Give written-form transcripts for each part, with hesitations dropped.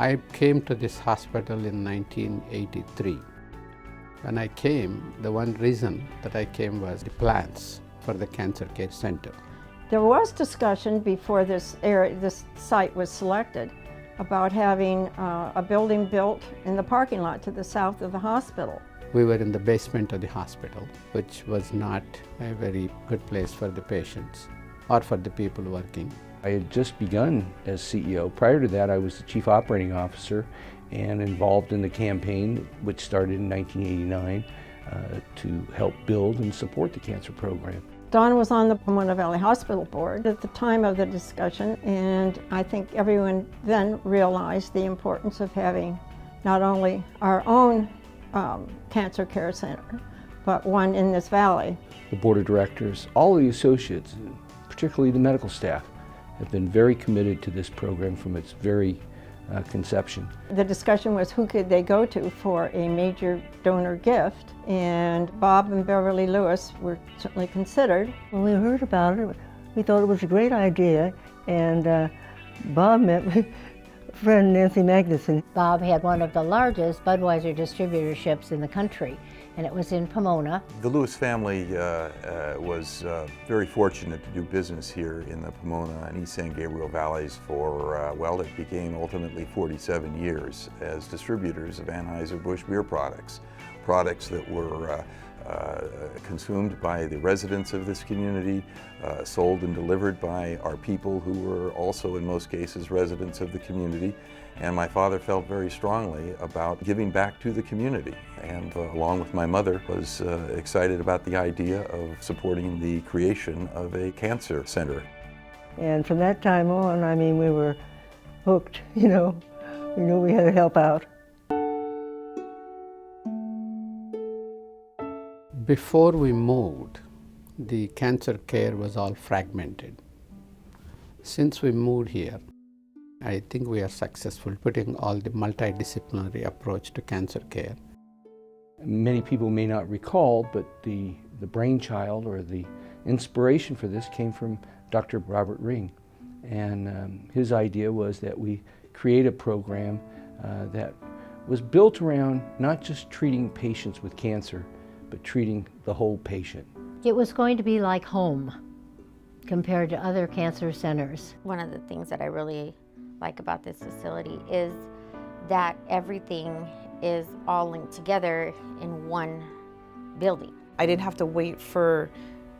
I came to this hospital in 1983. When I came, the one reason that I came was the plans for the Cancer Care Center. There was discussion before this site was selected about having a building built in the parking lot to the south of the hospital. We were in the basement of the hospital, which was not a very good place for the patients or for the people working. I had just begun as CEO. Prior to that, I was the Chief Operating Officer and involved in the campaign, which started in 1989, to help build and support the cancer program. Don was on the Pomona Valley Hospital Board at the time of the discussion, and I think everyone then realized the importance of having not only our own cancer care center, but one in this valley. The board of directors, all of the associates, particularly the medical staff, have been very committed to this program from its very conception. The discussion was who could they go to for a major donor gift, and Bob and Beverly Lewis were certainly considered. When we heard about it, we thought it was a great idea, and Bob met my friend Nancy Magnuson. Bob had one of the largest Budweiser distributorships in the country, and it was in Pomona. The Lewis family was very fortunate to do business here in the Pomona and East San Gabriel valleys for, well, it became ultimately 47 years as distributors of Anheuser-Busch beer products that were consumed by the residents of this community, sold and delivered by our people who were also in most cases residents of the community. And my father felt very strongly about giving back to the community, and along with my mother was excited about the idea of supporting the creation of a cancer center. And from that time on, I mean, we were hooked, you know. We knew we had to help out. Before we moved, the cancer care was all fragmented. Since we moved here, I think we are successful putting all the multidisciplinary approach to cancer care. Many people may not recall, but the brainchild or the inspiration for this came from Dr. Robert Ring. And his idea was that we create a program that was built around not just treating patients with cancer, but treating the whole patient. It was going to be like home compared to other cancer centers. One of the things that I really like about this facility is that everything is all linked together in one building. I didn't have to wait for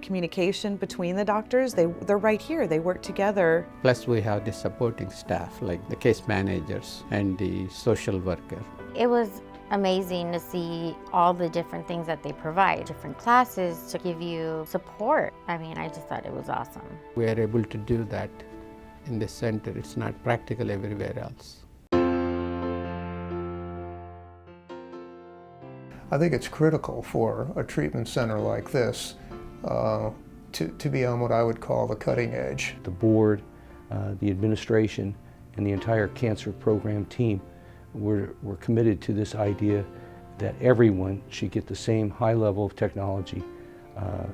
communication between the doctors. They're right here, they work together. Plus we have the supporting staff like the case managers and the social worker. It was amazing to see all the different things that they provide, different classes to give you support. I mean, I just thought it was awesome. We are able to do that in this center. It's not practical everywhere else. I think it's critical for a treatment center like this to be on what I would call the cutting edge. The board, the administration, and the entire cancer program team we're committed to this idea that everyone should get the same high level of technology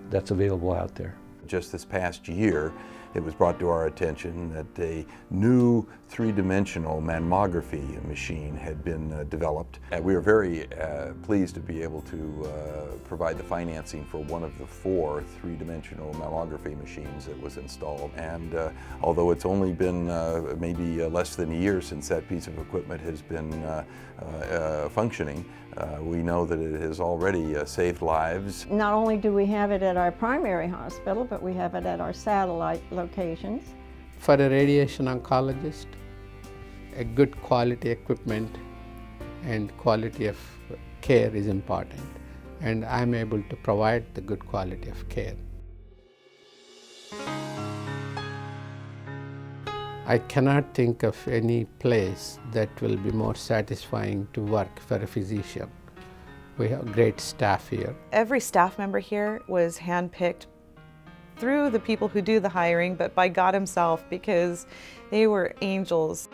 that's available out there. Just this past year, it was brought to our attention that a new three-dimensional mammography machine had been developed. And we were very pleased to be able to provide the financing for one of the 4 three-dimensional mammography machines that was installed. And although it's only been maybe less than a year since that piece of equipment has been functioning, we know that it has already saved lives. Not only do we have it at our primary hospital, but we have it at our satellite locations. For a radiation oncologist, a good quality equipment and quality of care is important, and I'm able to provide the good quality of care. I cannot think of any place that will be more satisfying to work for a physician. We have great staff here. Every staff member here was handpicked through the people who do the hiring, but by God himself, because they were angels.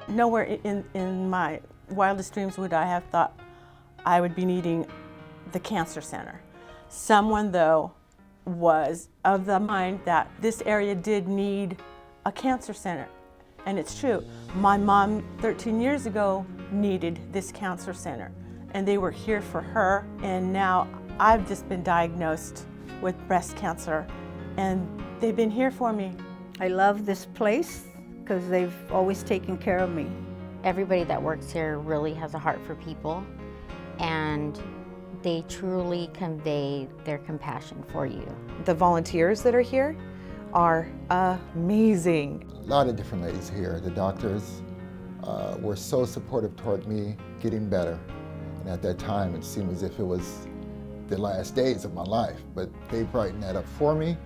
Nowhere in my wildest dreams would I have thought I would be needing the cancer center. Someone, though, was of the mind that this area did need a cancer center. And it's true. My mom 13 years ago needed this cancer center, and they were here for her. And now I've just been diagnosed with breast cancer, and they've been here for me. I love this place because they've always taken care of me. Everybody that works here really has a heart for people, and they truly convey their compassion for you. The volunteers that are here are amazing. A lot of different ladies here. The doctors were so supportive toward me getting better. And at that time, it seemed as if it was the last days of my life. But they brightened that up for me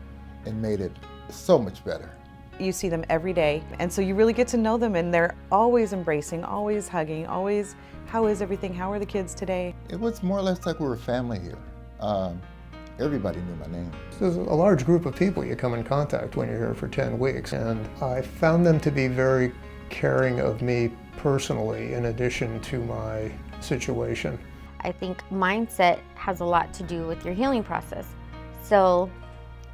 and made it so much better. You see them every day, and so you really get to know them, and they're always embracing, always hugging, always, how is everything, how are the kids today? It was more or less like we were family here. Everybody knew my name. There's a large group of people you come in contact when you're here for 10 weeks, and I found them to be very caring of me personally in addition to my situation. I think mindset has a lot to do with your healing process. So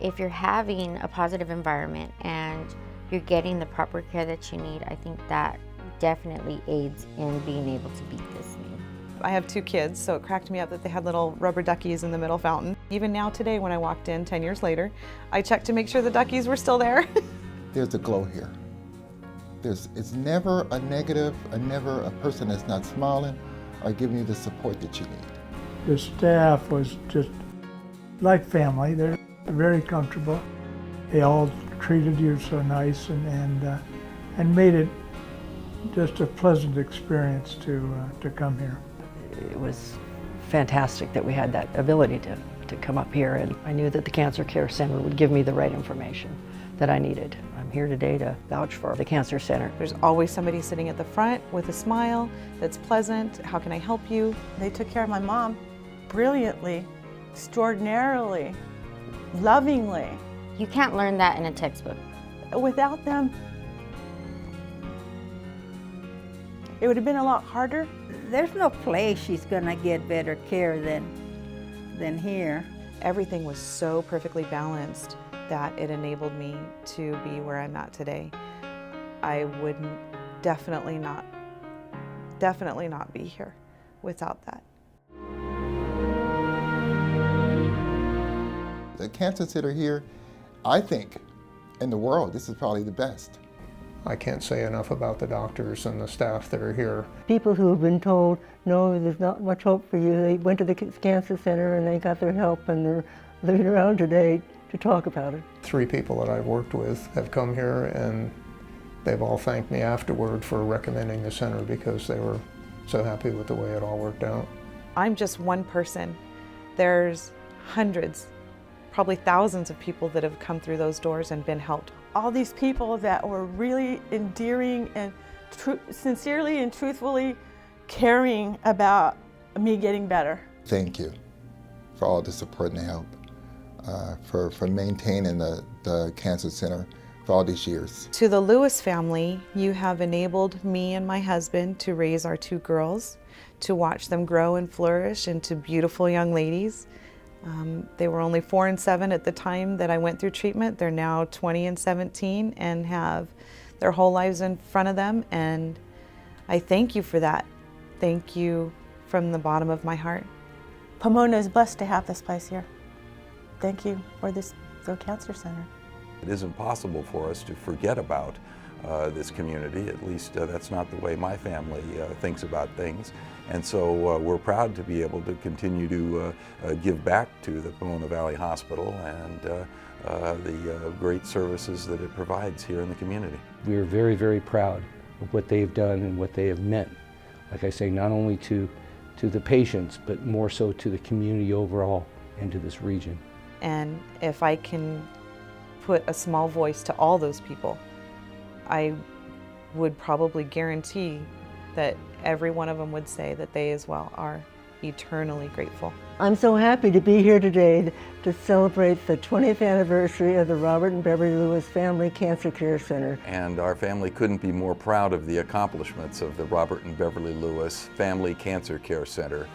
if you're having a positive environment and you're getting the proper care that you need, I think that definitely aids in being able to beat this thing. I have 2 kids, so it cracked me up that they had little rubber duckies in the middle fountain. Even now today when I walked in 10 years later, I checked to make sure the duckies were still there. There's a glow here. It's never a negative, never a person that's not smiling or giving you the support that you need. The staff was just like family. They're very comfortable. They all treated you so nice and made it just a pleasant experience to come here. It was fantastic that we had that ability to come up here, and I knew that the Cancer Care Center would give me the right information that I needed. I'm here today to vouch for the Cancer Center. There's always somebody sitting at the front with a smile that's pleasant. How can I help you? They took care of my mom brilliantly, extraordinarily, lovingly. You can't learn that in a textbook. Without them, it would have been a lot harder. There's no place she's gonna get better care than here. Everything was so perfectly balanced that it enabled me to be where I'm at today. I would definitely not be here without that. The cancer center here, I think, in the world, this is probably the best. I can't say enough about the doctors and the staff that are here. People who have been told, no, there's not much hope for you, they went to the cancer center and they got their help, and they're living around today to talk about it. 3 people that I've worked with have come here, and they've all thanked me afterward for recommending the center because they were so happy with the way it all worked out. I'm just one person. There's hundreds, probably thousands of people that have come through those doors and been helped. All these people that were really endearing and sincerely and truthfully caring about me getting better. Thank you for all the support and the help, for maintaining the Cancer Center for all these years. To the Lewis family, you have enabled me and my husband to raise our 2 girls, to watch them grow and flourish into beautiful young ladies. They were only 4 and 7 at the time that I went through treatment. They're now 20 and 17 and have their whole lives in front of them, and I thank you for that. Thank you from the bottom of my heart. Pomona is blessed to have this place here. Thank you for the Cancer Center. It isn't possible for us to forget about this community. At least that's not the way my family thinks about things. And so we're proud to be able to continue to give back to the Pomona Valley Hospital and the great services that it provides here in the community. We are very, very proud of what they've done and what they have meant. Like I say, not only to the patients, but more so to the community overall and to this region. And if I can put a small voice to all those people, I would probably guarantee that every one of them would say that they as well are eternally grateful. I'm so happy to be here today to celebrate the 20th anniversary of the Robert and Beverly Lewis Family Cancer Care Center. And our family couldn't be more proud of the accomplishments of the Robert and Beverly Lewis Family Cancer Care Center.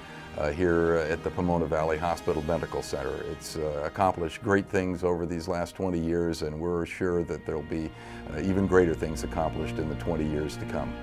here at the Pomona Valley Hospital Medical Center. It's accomplished great things over these last 20 years, and we're sure that there'll be even greater things accomplished in the 20 years to come.